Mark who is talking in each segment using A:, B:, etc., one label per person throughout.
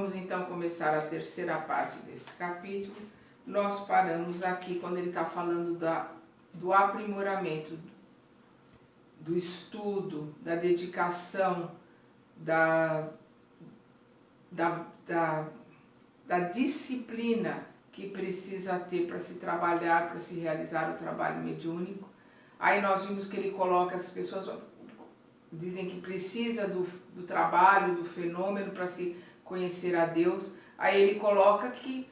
A: vamos então começar a terceira parte desse capítulo. Nós paramos aqui quando ele está falando do aprimoramento, do estudo, da dedicação, da disciplina que precisa ter para se trabalhar, para se realizar o trabalho mediúnico. Aí nós vimos que ele coloca, as pessoas dizem que precisa do trabalho, do fenômeno para se conhecer a Deus. Aí ele coloca que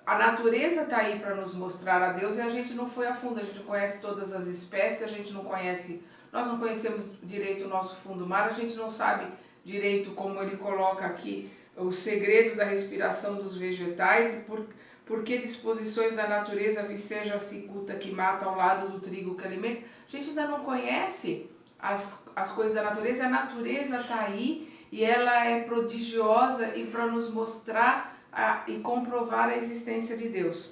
A: a natureza está aí para nos mostrar a Deus e a gente não foi a fundo, a gente conhece todas as espécies, a gente não conhece, nós não conhecemos direito o nosso fundo do mar, a gente não sabe direito, como ele coloca aqui, o segredo da respiração dos vegetais e por que disposições da natureza viceja a cicuta que mata ao lado do trigo que alimenta. A gente ainda não conhece as coisas da natureza, a natureza está aí e ela é prodigiosa e para nos mostrar e comprovar a existência de Deus.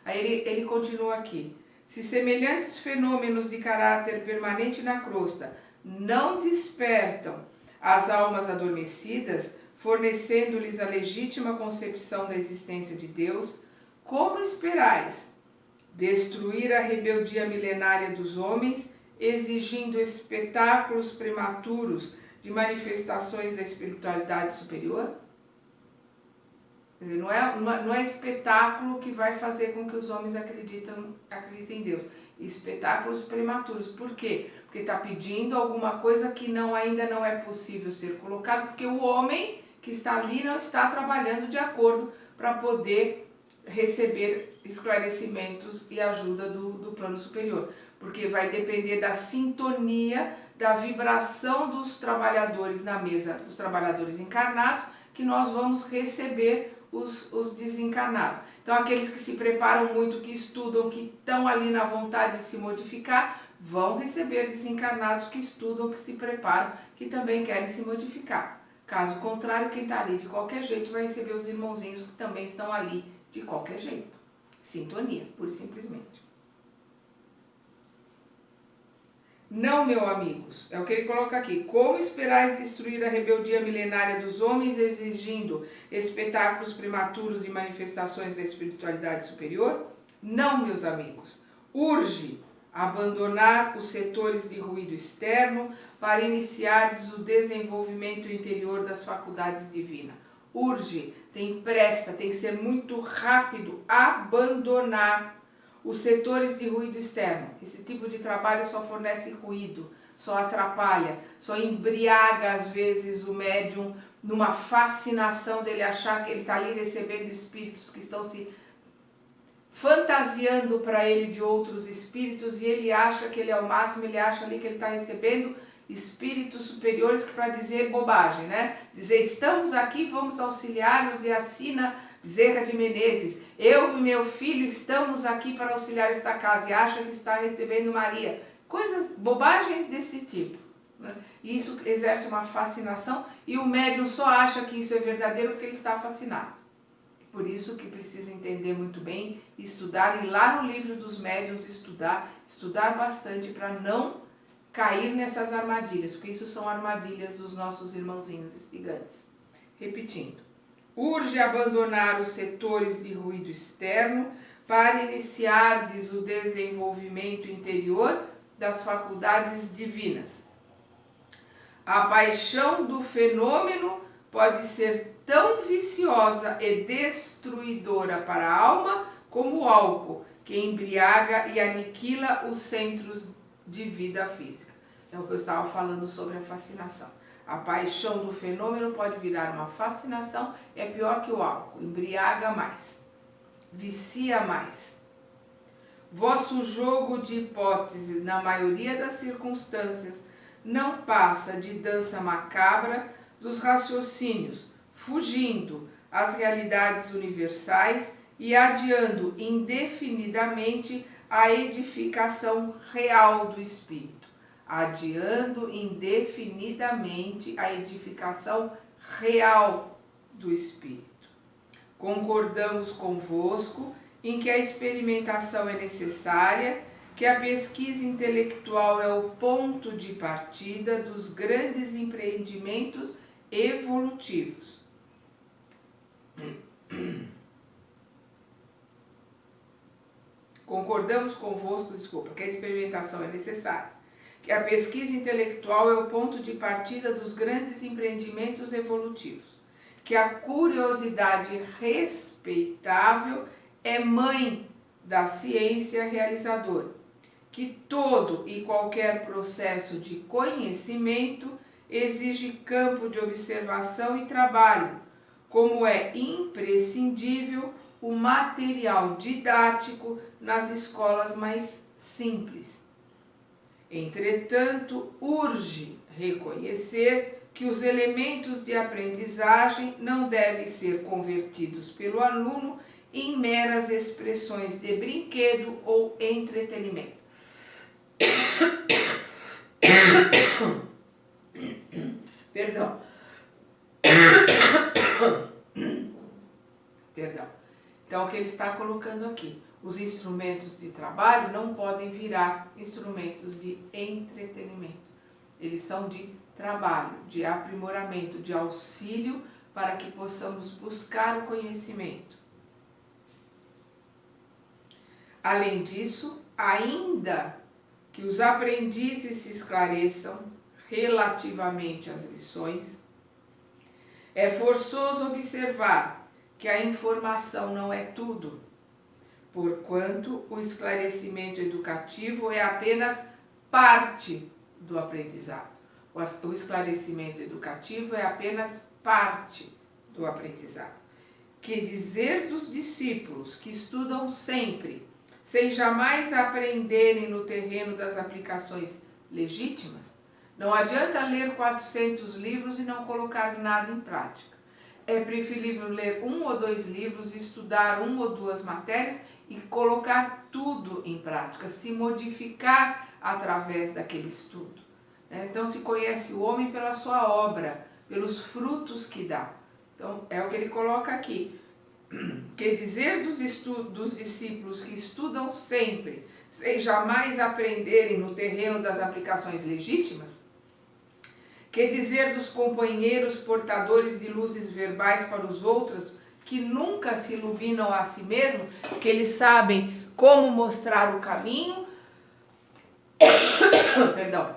A: Aí ele continua aqui. Se semelhantes fenômenos de caráter permanente na crosta não despertam as almas adormecidas, fornecendo-lhes a legítima concepção da existência de Deus, como esperais destruir a rebeldia milenária dos homens, exigindo espetáculos prematuros de manifestações da espiritualidade superior? Quer dizer, não é espetáculo que vai fazer com que os homens acreditem em Deus. Espetáculos prematuros. Por quê? Porque está pedindo alguma coisa que ainda não é possível ser colocado, porque o homem que está ali não está trabalhando de acordo para poder receber esclarecimentos e ajuda do plano superior. Porque vai depender da sintonia, da vibração dos trabalhadores na mesa, os trabalhadores encarnados, que nós vamos receber os desencarnados. Então aqueles que se preparam muito, que estudam, que estão ali na vontade de se modificar, vão receber desencarnados que estudam, que se preparam, que também querem se modificar. Caso contrário, quem está ali de qualquer jeito vai receber os irmãozinhos que também estão ali de qualquer jeito. Sintonia, pura e simplesmente. Não, meus amigos, é o que ele coloca aqui. Como esperais destruir a rebeldia milenária dos homens, exigindo espetáculos prematuros de manifestações da espiritualidade superior? Não, meus amigos. Urge abandonar os setores de ruído externo para iniciardes o desenvolvimento interior das faculdades divinas. Urge, tem pressa, tem que ser muito rápido, abandonar os setores de ruído externo. Esse tipo de trabalho só fornece ruído, só atrapalha, só embriaga às vezes o médium numa fascinação dele achar que ele está ali recebendo espíritos que estão se fantasiando para ele de outros espíritos e ele acha que ele é o máximo, ele acha ali que ele está recebendo espíritos superiores para dizer bobagem, né? Dizer, estamos aqui, vamos auxiliar-nos e assina Bezerra de Menezes. Eu e meu filho estamos aqui para auxiliar esta casa e acha que está recebendo Maria. Coisas, bobagens desse tipo. Né? E isso exerce uma fascinação e o médium só acha que isso é verdadeiro porque ele está fascinado. Por isso que precisa entender muito bem, estudar, ir lá no livro dos médiuns, estudar bastante para não cair nessas armadilhas, porque isso são armadilhas dos nossos irmãozinhos espigantes. Repetindo. Urge abandonar os setores de ruído externo para iniciardes o desenvolvimento interior das faculdades divinas. A paixão do fenômeno pode ser tão viciosa e destruidora para a alma como o álcool, que embriaga e aniquila os centros de vida física. É o que eu estava falando sobre a fascinação. A paixão do fenômeno pode virar uma fascinação, é pior que o álcool, embriaga mais, vicia mais. Vosso jogo de hipótese, na maioria das circunstâncias, não passa de dança macabra dos raciocínios, fugindo às realidades universais e adiando indefinidamente a edificação real do espírito. Adiando indefinidamente a edificação real do espírito. Concordamos convosco em que a experimentação é necessária, que a pesquisa intelectual é o ponto de partida dos grandes empreendimentos evolutivos. Concordamos convosco, que a experimentação é necessária, que a pesquisa intelectual é o ponto de partida dos grandes empreendimentos evolutivos, que a curiosidade respeitável é mãe da ciência realizadora, que todo e qualquer processo de conhecimento exige campo de observação e trabalho, como é imprescindível o material didático nas escolas mais simples. Entretanto, urge reconhecer que os elementos de aprendizagem não devem ser convertidos pelo aluno em meras expressões de brinquedo ou entretenimento. Perdão. Então, o que ele está colocando aqui? Os instrumentos de trabalho não podem virar instrumentos de entretenimento. Eles são de trabalho, de aprimoramento, de auxílio para que possamos buscar o conhecimento. Além disso, ainda que os aprendizes se esclareçam relativamente às lições, é forçoso observar que a informação não é tudo, porquanto o esclarecimento educativo é apenas parte do aprendizado. O esclarecimento educativo é apenas parte do aprendizado. Que dizer dos discípulos que estudam sempre, sem jamais aprenderem no terreno das aplicações legítimas? Não adianta ler 400 livros e não colocar nada em prática. É preferível ler 1 ou 2 livros, estudar 1 ou 2 matérias e colocar tudo em prática, se modificar através daquele estudo. Então, se conhece o homem pela sua obra, pelos frutos que dá. Então, é o que ele coloca aqui. Que dizer dos discípulos que estudam sempre, sem jamais aprenderem no terreno das aplicações legítimas? Que dizer dos companheiros portadores de luzes verbais para os outros, que nunca se iluminam a si mesmos, que eles sabem como mostrar o caminho? Perdão.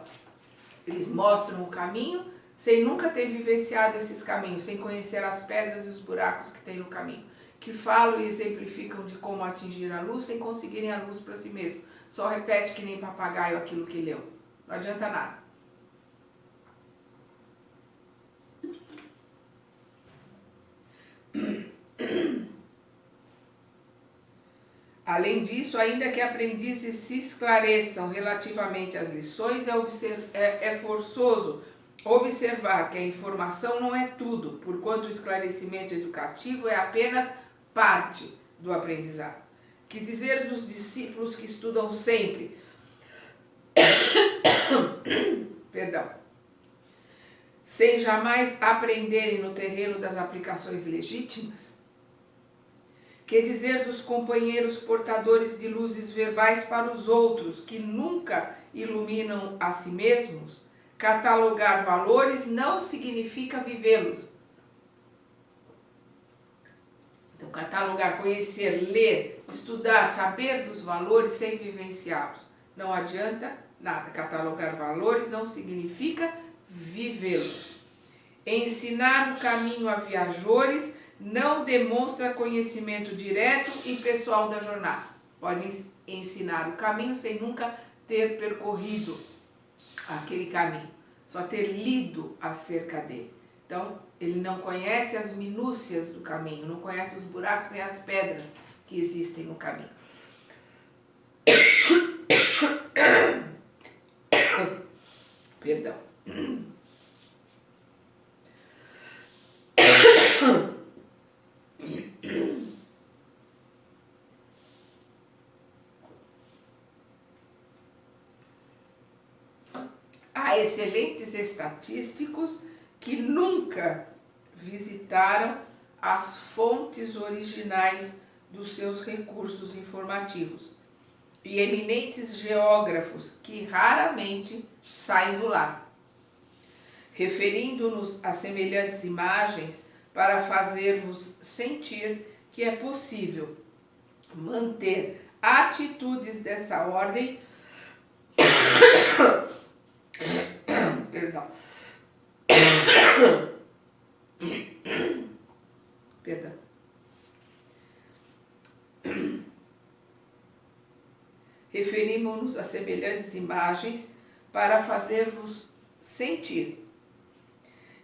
A: Eles mostram o caminho sem nunca ter vivenciado esses caminhos, sem conhecer as pedras e os buracos que tem no caminho. Que falam e exemplificam de como atingir a luz sem conseguirem a luz para si mesmo. Só repete que nem papagaio aquilo que leu. Não adianta nada. Além disso, ainda que aprendizes se esclareçam relativamente às lições, é forçoso observar que a informação não é tudo, porquanto o esclarecimento educativo é apenas parte do aprendizado. Que dizer dos discípulos que estudam sempre? Perdão. Sem jamais aprenderem no terreno das aplicações legítimas? Que dizer dos companheiros portadores de luzes verbais para os outros, que nunca iluminam a si mesmos? Catalogar valores não significa vivê-los. Então, catalogar, conhecer, ler, estudar, saber dos valores sem vivenciá-los. Não adianta nada. Catalogar valores não significa vivê-los. Ensinar o caminho a viajores não demonstra conhecimento direto e pessoal da jornada. Pode ensinar o caminho sem nunca ter percorrido aquele caminho, só ter lido acerca dele. Então, ele não conhece as minúcias do caminho, não conhece os buracos nem as pedras que existem no caminho. Perdão. Há excelentes estatísticos que nunca visitaram as fontes originais dos seus recursos informativos e eminentes geógrafos que raramente saem do lar, referindo-nos a semelhantes imagens para fazer-vos sentir que é possível manter atitudes dessa ordem, perdão, perdão, referimos-nos a semelhantes imagens para fazer-vos sentir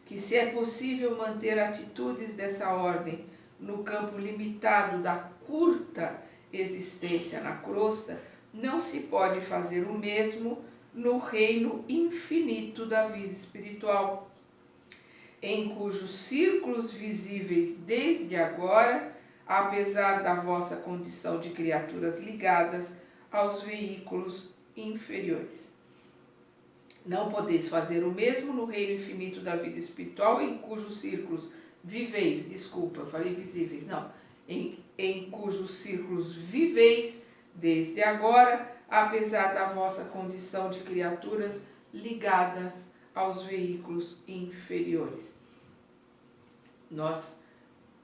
A: que, se é possível manter atitudes dessa ordem no campo limitado da curta existência na crosta, não se pode fazer o mesmo no reino infinito da vida espiritual, em cujos círculos visíveis desde agora, apesar da vossa condição de criaturas ligadas aos veículos inferiores. Não podeis fazer o mesmo no reino infinito da vida espiritual, em cujos círculos viveis, desculpa, eu falei visíveis, não, em cujos círculos viveis desde agora, apesar da vossa condição de criaturas ligadas aos veículos inferiores. Nós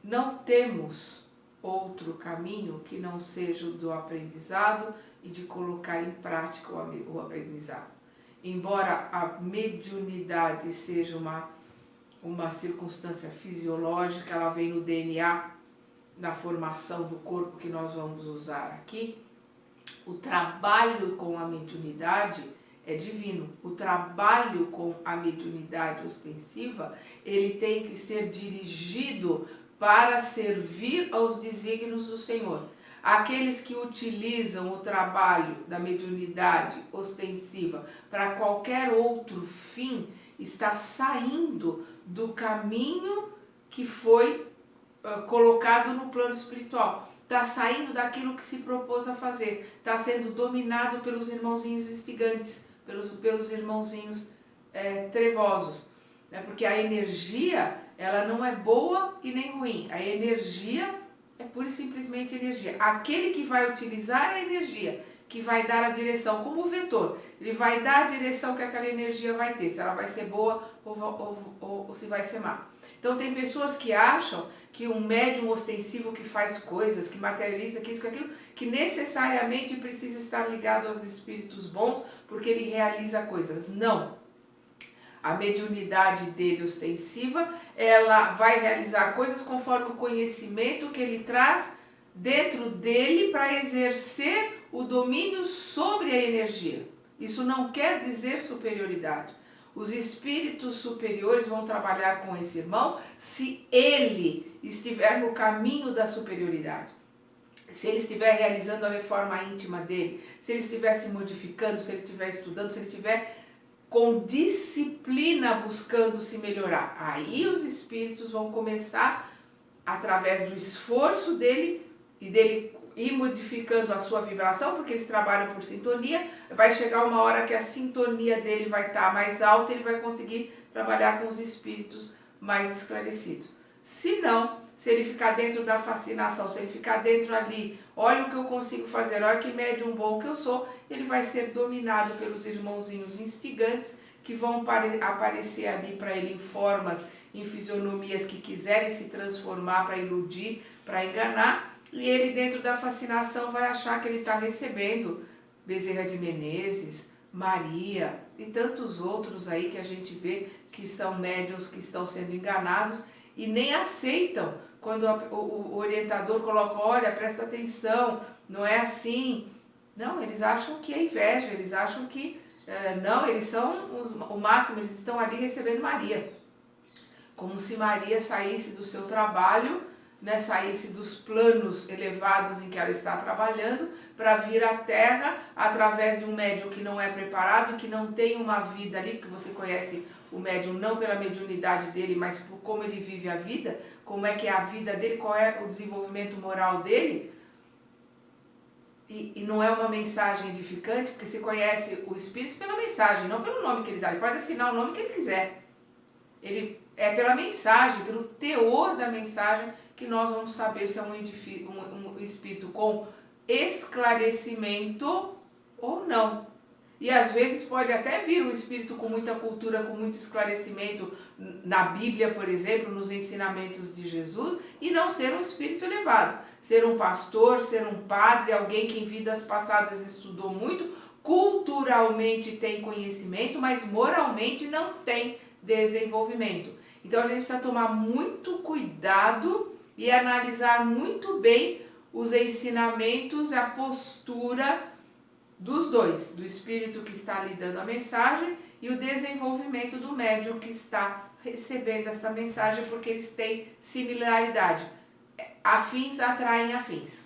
A: não temos outro caminho que não seja o do aprendizado e de colocar em prática o aprendizado. Embora a mediunidade seja uma circunstância fisiológica, ela vem no DNA, na formação do corpo que nós vamos usar aqui, o trabalho com a mediunidade é divino. O trabalho com a mediunidade ostensiva, ele tem que ser dirigido para servir aos desígnios do Senhor. Aqueles que utilizam o trabalho da mediunidade ostensiva para qualquer outro fim, está saindo do caminho que foi colocado no plano espiritual. Está saindo daquilo que se propôs a fazer. Está sendo dominado pelos irmãozinhos instigantes, pelos irmãozinhos trevosos. Porque a energia, ela não é boa e nem ruim. A energia é pura e simplesmente energia. Aquele que vai utilizar a energia, que vai dar a direção, como o vetor, ele vai dar a direção que aquela energia vai ter, se ela vai ser boa ou se vai ser má. Então tem pessoas que acham que um médium ostensivo que faz coisas, que materializa, que isso, que aquilo, que necessariamente precisa estar ligado aos espíritos bons, porque ele realiza coisas. Não. A mediunidade dele ostensiva, ela vai realizar coisas conforme o conhecimento que ele traz dentro dele para exercer o domínio sobre a energia. Isso não quer dizer superioridade. Os espíritos superiores vão trabalhar com esse irmão se ele estiver no caminho da superioridade. Se ele estiver realizando a reforma íntima dele, se ele estiver se modificando, se ele estiver estudando, se ele estiver com disciplina buscando se melhorar. Aí os espíritos vão começar, através do esforço dele e dele ir modificando a sua vibração, porque eles trabalham por sintonia, vai chegar uma hora que a sintonia dele vai estar mais alta e ele vai conseguir trabalhar com os espíritos mais esclarecidos. Se não, se ele ficar dentro da fascinação, se ele ficar dentro ali, olha o que eu consigo fazer, olha que médium bom que eu sou, ele vai ser dominado pelos irmãozinhos instigantes que vão aparecer ali para ele em formas, em fisionomias que quiserem se transformar para iludir, para enganar, e ele dentro da fascinação vai achar que ele está recebendo Bezerra de Menezes, Maria e tantos outros aí que a gente vê que são médiuns que estão sendo enganados e nem aceitam quando o orientador coloca, olha, presta atenção, não é assim. Não, eles acham que é inveja, eles acham que, não, eles são o máximo, eles estão ali recebendo Maria. Como se Maria saísse do seu trabalho, né, saísse dos planos elevados em que ela está trabalhando, para vir à Terra através de um médium que não é preparado, que não tem uma vida ali, porque você conhece o médium não pela mediunidade dele, mas por como ele vive a vida, como é que é a vida dele, qual é o desenvolvimento moral dele. E não é uma mensagem edificante, porque você conhece o espírito pela mensagem, não pelo nome que ele dá. Ele pode assinar o nome que ele quiser. Ele é pela mensagem, pelo teor da mensagem, que nós vamos saber se é um espírito com esclarecimento ou não. E às vezes pode até vir um espírito com muita cultura, com muito esclarecimento na Bíblia, por exemplo, nos ensinamentos de Jesus, e não ser um espírito elevado. Ser um pastor, ser um padre, alguém que em vidas passadas estudou muito, culturalmente tem conhecimento, mas moralmente não tem desenvolvimento. Então a gente precisa tomar muito cuidado e analisar muito bem os ensinamentos e a postura dos dois, do espírito que está lhe dando a mensagem e o desenvolvimento do médium que está recebendo essa mensagem, porque eles têm similaridade. Afins atraem afins.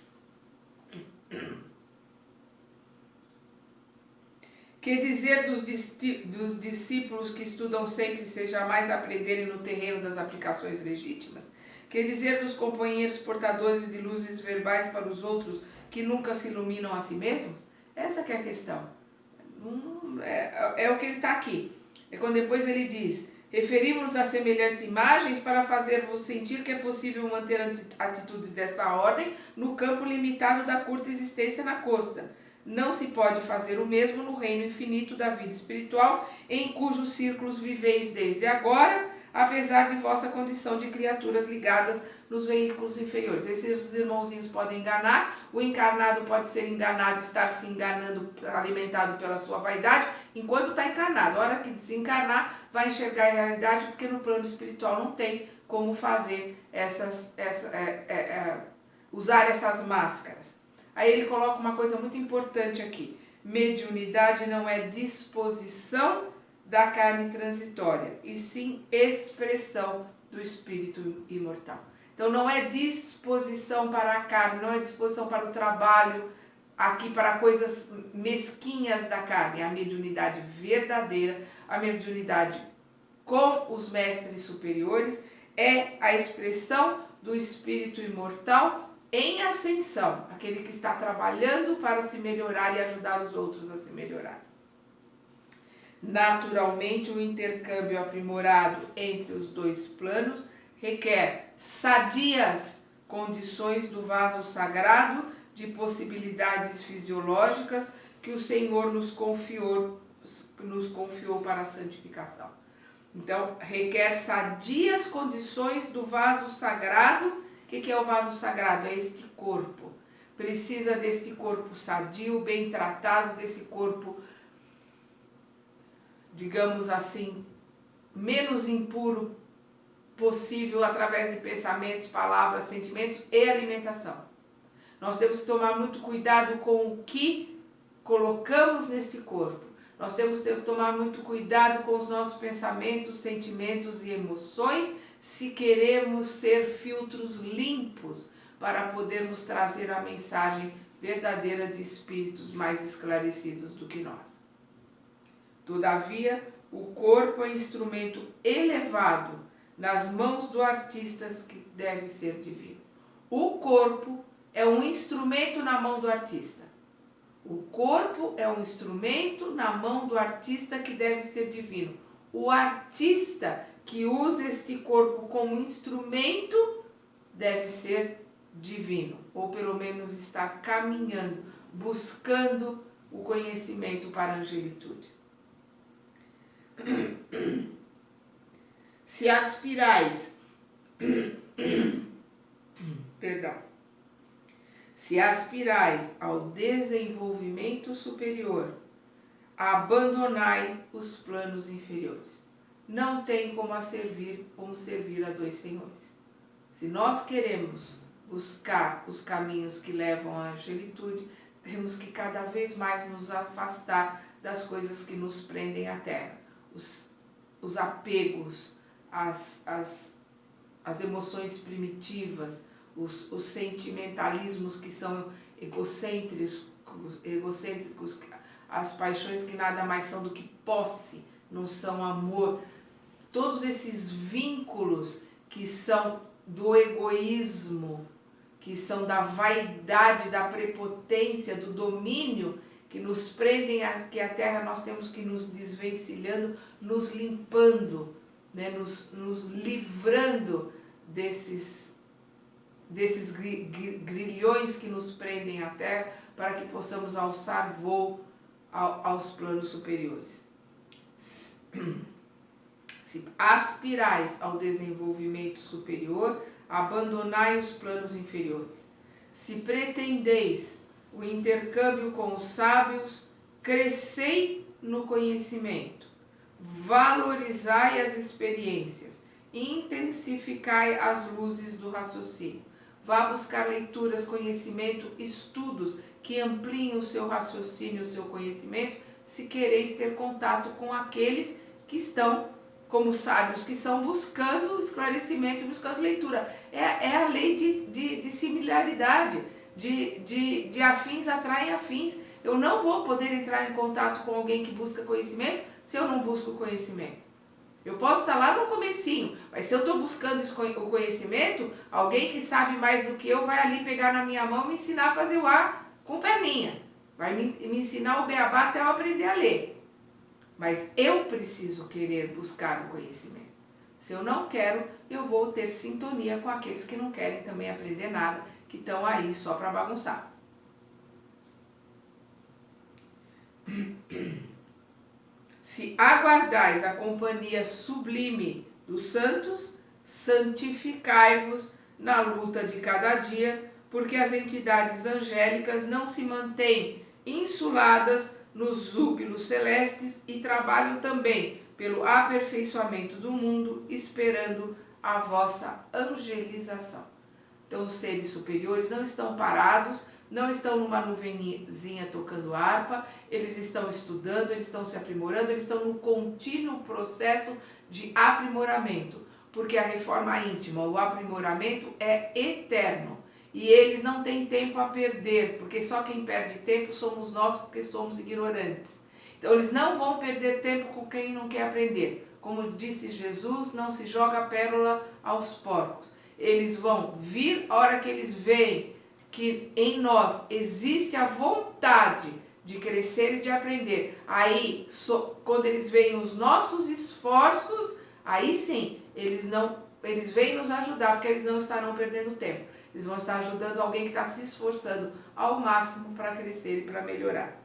A: Que dizer dos discípulos que estudam sempre sem jamais aprenderem no terreno das aplicações legítimas? Que dizer dos companheiros portadores de luzes verbais para os outros que nunca se iluminam a si mesmos? Essa que é a questão. É o que ele está aqui. É quando depois ele diz: referimos-nos a semelhantes imagens para fazer-vos sentir que é possível manter atitudes dessa ordem no campo limitado da curta existência na costa. Não se pode fazer o mesmo no reino infinito da vida espiritual, em cujos círculos viveis desde agora, apesar de vossa condição de criaturas ligadas nos veículos inferiores. Esses irmãozinhos podem enganar, o encarnado pode ser enganado, estar se enganando, alimentado pela sua vaidade, enquanto está encarnado. A hora que desencarnar, vai enxergar a realidade, porque no plano espiritual não tem como fazer usar essas máscaras. Aí ele coloca uma coisa muito importante aqui: mediunidade não é disposição da carne transitória, e sim expressão do espírito imortal. Então não é disposição para a carne, não é disposição para o trabalho, aqui para coisas mesquinhas da carne. A mediunidade verdadeira, a mediunidade com os mestres superiores, é a expressão do espírito imortal em ascensão, aquele que está trabalhando para se melhorar e ajudar os outros a se melhorar. Naturalmente, o intercâmbio aprimorado entre os dois planos requer sadias condições do vaso sagrado de possibilidades fisiológicas que o Senhor nos confiou para a santificação. Então, requer sadias condições do vaso sagrado. O que é o vaso sagrado? É este corpo. Precisa deste corpo sadio, bem tratado, desse corpo, digamos assim, menos impuro possível através de pensamentos, palavras, sentimentos e alimentação. Nós temos que tomar muito cuidado com o que colocamos neste corpo. Nós temos que tomar muito cuidado com os nossos pensamentos, sentimentos e emoções, se queremos ser filtros limpos para podermos trazer a mensagem verdadeira de espíritos mais esclarecidos do que nós. Todavia, o corpo é instrumento elevado nas mãos do artista que deve ser divino. O corpo é um instrumento na mão do artista. O corpo é um instrumento na mão do artista que deve ser divino. O artista que usa este corpo como instrumento deve ser divino, ou pelo menos estar caminhando, buscando o conhecimento para a angelitude. Se aspirais, se aspirais ao desenvolvimento superior, abandonai os planos inferiores. Não tem como servir a dois senhores. Se nós queremos buscar os caminhos que levam à angelitude, temos que cada vez mais nos afastar das coisas que nos prendem à terra. Os apegos, as emoções primitivas, os sentimentalismos que são egocêntricos, as paixões que nada mais são do que posse, não são amor. Todos esses vínculos que são do egoísmo, que são da vaidade, da prepotência, do domínio, que nos prendem aqui à terra, nós temos que ir nos desvencilhando, nos limpando, né? nos livrando desses grilhões que nos prendem à terra, para que possamos alçar voo aos planos superiores. Se aspirais ao desenvolvimento superior, abandonai os planos inferiores. Se pretendeis o intercâmbio com os sábios, crescei no conhecimento, valorizai as experiências, intensificai as luzes do raciocínio. Vá buscar leituras, conhecimento, estudos que ampliem o seu raciocínio, o seu conhecimento, se quereis ter contato com aqueles que estão como sábios, que estão buscando esclarecimento, buscando leitura. É a lei de similaridade, de afins atraem afins. Eu não vou poder entrar em contato com alguém que busca conhecimento se eu não busco conhecimento. Eu posso estar lá no comecinho, mas se eu estou buscando o conhecimento, alguém que sabe mais do que eu vai ali pegar na minha mão e me ensinar a fazer o A com perninha. Vai me ensinar o beabá até eu aprender a ler. Mas eu preciso querer buscar o conhecimento. Se eu não quero, eu vou ter sintonia com aqueles que não querem também aprender nada, que estão aí só para bagunçar. Se aguardais a companhia sublime dos santos, santificai-vos na luta de cada dia, porque as entidades angélicas não se mantêm insuladas nos júbilos celestes e trabalham também pelo aperfeiçoamento do mundo, esperando a vossa angelização. Então, os seres superiores não estão parados, não estão numa nuvenzinha tocando harpa, eles estão estudando, eles estão se aprimorando, eles estão no contínuo processo de aprimoramento, porque a reforma íntima, o aprimoramento é eterno. E eles não têm tempo a perder, porque só quem perde tempo somos nós, porque somos ignorantes. Então eles não vão perder tempo com quem não quer aprender. Como disse Jesus, não se joga pérola aos porcos. Eles vão vir a hora que eles veem que em nós existe a vontade de crescer e de aprender. Aí, quando eles veem os nossos esforços, aí sim, eles vêm nos ajudar, porque eles não estarão perdendo tempo. Eles vão estar ajudando alguém que está se esforçando ao máximo para crescer e para melhorar.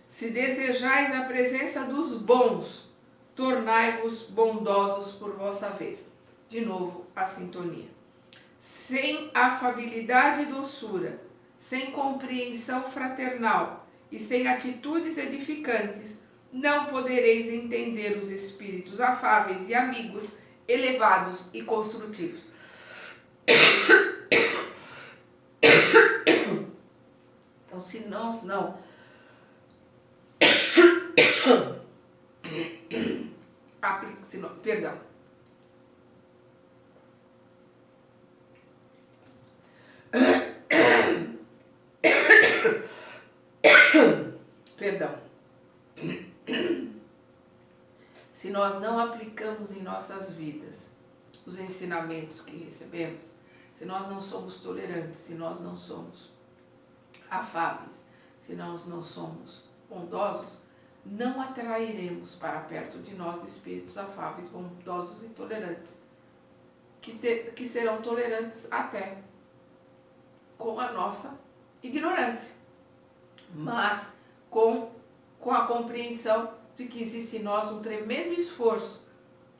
A: Se desejais a presença dos bons, tornai-vos bondosos por vossa vez. De novo, a sintonia. Sem afabilidade e doçura, sem compreensão fraternal e sem atitudes edificantes, não podereis entender os espíritos afáveis e amigos, elevados e construtivos. Então, se nós não perdão. Perdão. Se nós não aplicamos em nossas vidas os ensinamentos que recebemos, se nós não somos tolerantes, se nós não somos afáveis, se nós não somos bondosos, não atrairemos para perto de nós espíritos afáveis, bondosos e tolerantes, que serão tolerantes até com a nossa ignorância, mas com a compreensão de que existe em nós um tremendo esforço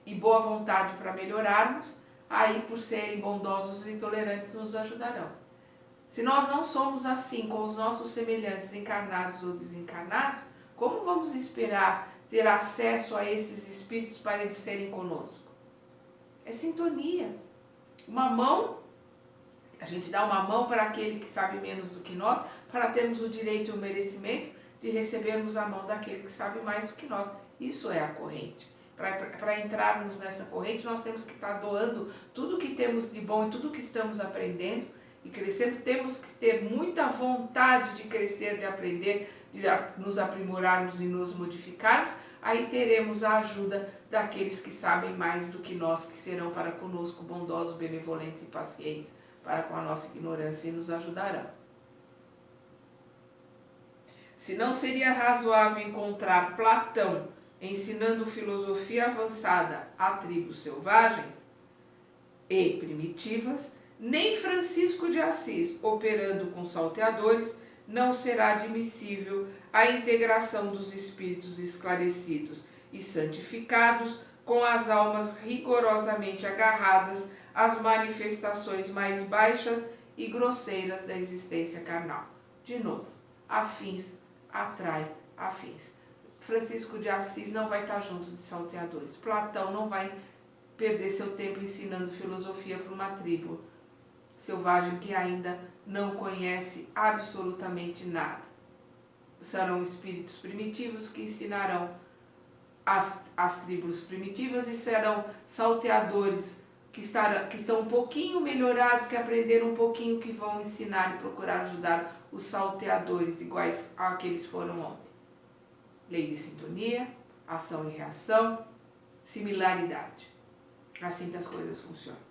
A: e boa vontade para melhorarmos, aí por serem bondosos e tolerantes nos ajudarão. Se nós não somos assim com os nossos semelhantes encarnados ou desencarnados, como vamos esperar ter acesso a esses espíritos para eles serem conosco? É sintonia. Uma mão, a gente dá uma mão para aquele que sabe menos do que nós, para termos o direito e o merecimento de recebermos a mão daquele que sabe mais do que nós. Isso é a corrente. Para entrarmos nessa corrente, nós temos que estar doando tudo que temos de bom e tudo que estamos aprendendo e crescendo. Temos que ter muita vontade de crescer, de aprender, de nos aprimorarmos e nos modificarmos. Aí teremos a ajuda daqueles que sabem mais do que nós, que serão para conosco bondosos, benevolentes e pacientes para com a nossa ignorância e nos ajudarão. Se não seria razoável encontrar Platão ensinando filosofia avançada a tribos selvagens e primitivas, nem Francisco de Assis, operando com salteadores, não será admissível a integração dos espíritos esclarecidos e santificados com as almas rigorosamente agarradas às manifestações mais baixas e grosseiras da existência carnal. De novo, afins atrai afins. Francisco de Assis não vai estar junto de salteadores. Platão não vai perder seu tempo ensinando filosofia para uma tribo selvagem que ainda não conhece absolutamente nada. Serão espíritos primitivos que ensinarão as tribos primitivas e serão salteadores que estão um pouquinho melhorados, que aprenderam um pouquinho, que vão ensinar e procurar ajudar os salteadores iguais àqueles foram ontem. Lei de sintonia, ação e reação, similaridade. Assim que as coisas funcionam.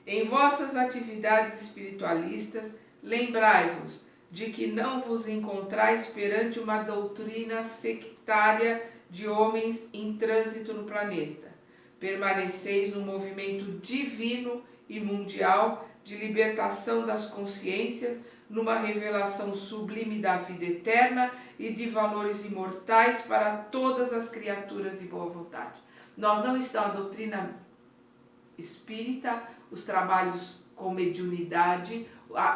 A: Em vossas atividades espiritualistas, lembrai-vos de que não vos encontrais perante uma doutrina sectária de homens em trânsito no planeta. Permaneceis no movimento divino e mundial de libertação das consciências, numa revelação sublime da vida eterna e de valores imortais para todas as criaturas de boa vontade. Nós não estamos, a doutrina espírita, os trabalhos com mediunidade,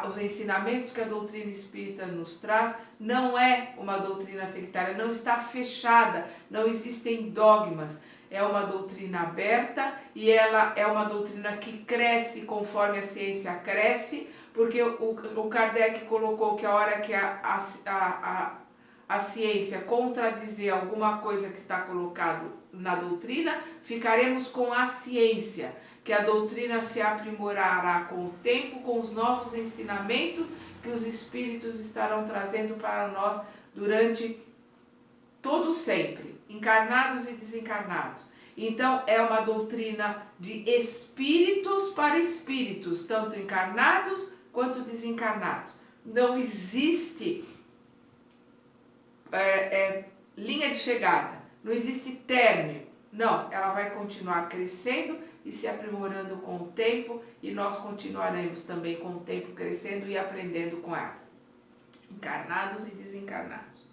A: os ensinamentos que a doutrina espírita nos traz, não é uma doutrina sectária, não está fechada, não existem dogmas. É uma doutrina aberta e ela é uma doutrina que cresce conforme a ciência cresce, porque o Kardec colocou que a hora que a ciência contradizer alguma coisa que está colocado na doutrina, ficaremos com a ciência, que a doutrina se aprimorará com o tempo, com os novos ensinamentos que os espíritos estarão trazendo para nós durante todo sempre, encarnados e desencarnados. Então, é uma doutrina de espíritos para espíritos, tanto encarnados quanto desencarnados. Não existe linha de chegada, não existe término. Não, ela vai continuar crescendo e se aprimorando com o tempo, e nós continuaremos também com o tempo crescendo e aprendendo com ela, encarnados e desencarnados.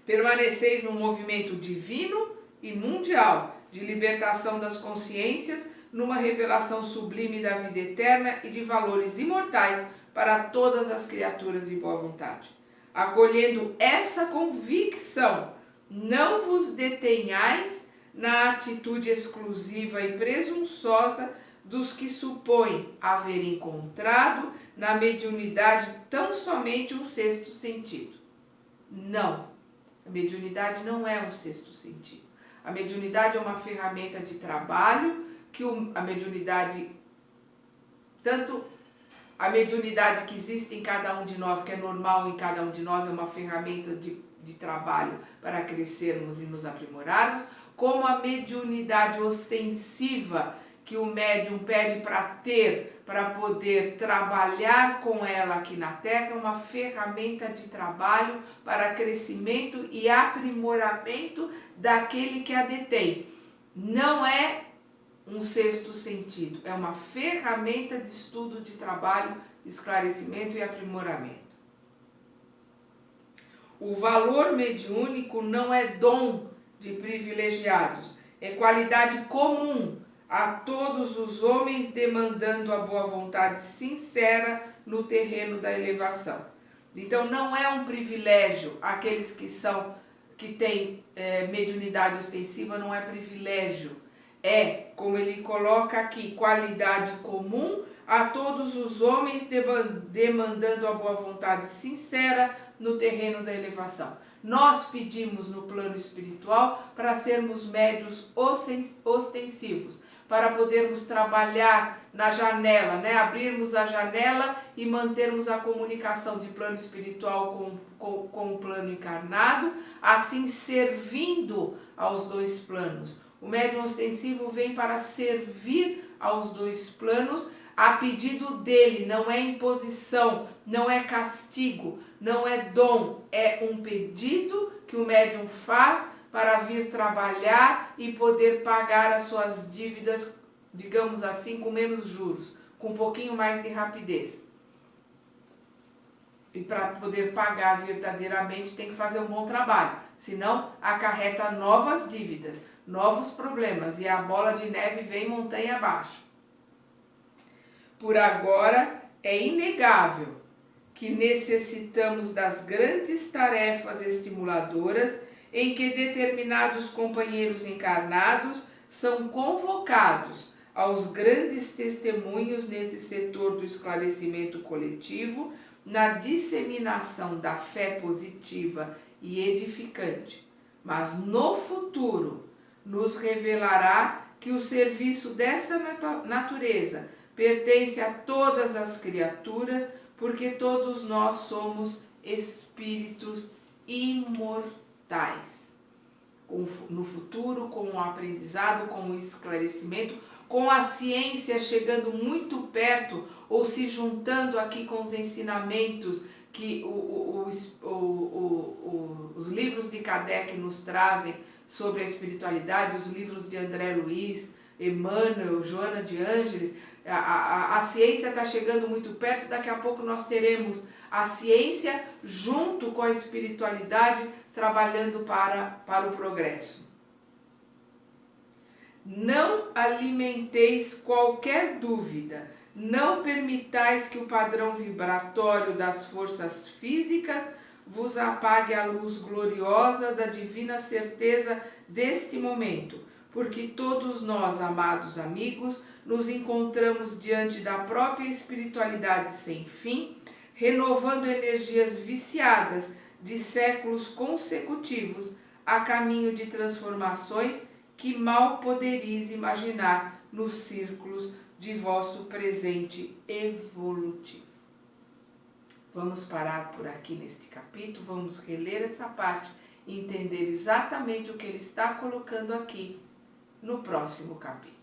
A: Permaneceis no movimento divino e mundial de libertação das consciências, numa revelação sublime da vida eterna e de valores imortais para todas as criaturas de boa vontade. Acolhendo essa convicção, não vos detenhais na atitude exclusiva e presunçosa dos que supõem haver encontrado na mediunidade tão somente um sexto sentido. Não, a mediunidade não é um sexto sentido. A mediunidade é uma ferramenta de trabalho, que a mediunidade, tanto a mediunidade que existe em cada um de nós, que é normal em cada um de nós, é uma ferramenta de trabalho para crescermos e nos aprimorarmos, como a mediunidade ostensiva que o médium pede para ter, para poder trabalhar com ela aqui na Terra, é uma ferramenta de trabalho para crescimento e aprimoramento daquele que a detém. Não é um sexto sentido, é uma ferramenta de estudo, de trabalho, esclarecimento e aprimoramento. O valor mediúnico não é dom de privilegiados, é qualidade comum a todos os homens, demandando a boa vontade sincera no terreno da elevação. Então não é um privilégio, aqueles que têm mediunidade ostensiva, não é privilégio, é, como ele coloca aqui, qualidade comum a todos os homens, demandando a boa vontade sincera no terreno da elevação. Nós pedimos no plano espiritual para sermos médios ostensivos, para podermos trabalhar na janela, abrirmos a janela e mantermos a comunicação de plano espiritual com o plano encarnado, assim servindo aos dois planos. O médium ostensivo vem para servir aos dois planos a pedido dele, não é imposição, não é castigo, não é dom, é um pedido que o médium faz para vir trabalhar e poder pagar as suas dívidas, digamos assim, com menos juros, com um pouquinho mais de rapidez. E para poder pagar verdadeiramente tem que fazer um bom trabalho, senão acarreta novas dívidas, novos problemas e a bola de neve vem montanha abaixo. Por agora, é inegável que necessitamos das grandes tarefas estimuladoras em que determinados companheiros encarnados são convocados aos grandes testemunhos nesse setor do esclarecimento coletivo, na disseminação da fé positiva e edificante. Mas no futuro nos revelará que o serviço dessa natureza pertence a todas as criaturas, porque todos nós somos espíritos imortais. No futuro, com o aprendizado, com o esclarecimento, com a ciência chegando muito perto ou se juntando aqui com os ensinamentos que os livros de Kardec nos trazem sobre a espiritualidade, os livros de André Luiz, Emmanuel, Joana de Ângeles, a ciência está chegando muito perto, daqui a pouco nós teremos a ciência junto com a espiritualidade trabalhando para o progresso. Não alimenteis qualquer dúvida, não permitais que o padrão vibratório das forças físicas vos apague a luz gloriosa da divina certeza deste momento, porque todos nós, amados amigos, nos encontramos diante da própria espiritualidade sem fim, renovando energias viciadas de séculos consecutivos a caminho de transformações que mal poderíeis imaginar nos círculos de vosso presente evolutivo. Vamos parar por aqui neste capítulo, vamos reler essa parte e entender exatamente o que ele está colocando aqui no próximo capítulo.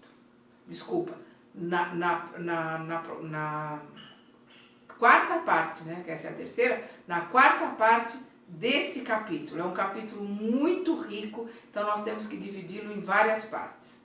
A: Desculpa, na quarta parte, né, que essa é a terceira, na quarta parte deste capítulo. É um capítulo muito rico, então nós temos que dividi-lo em várias partes.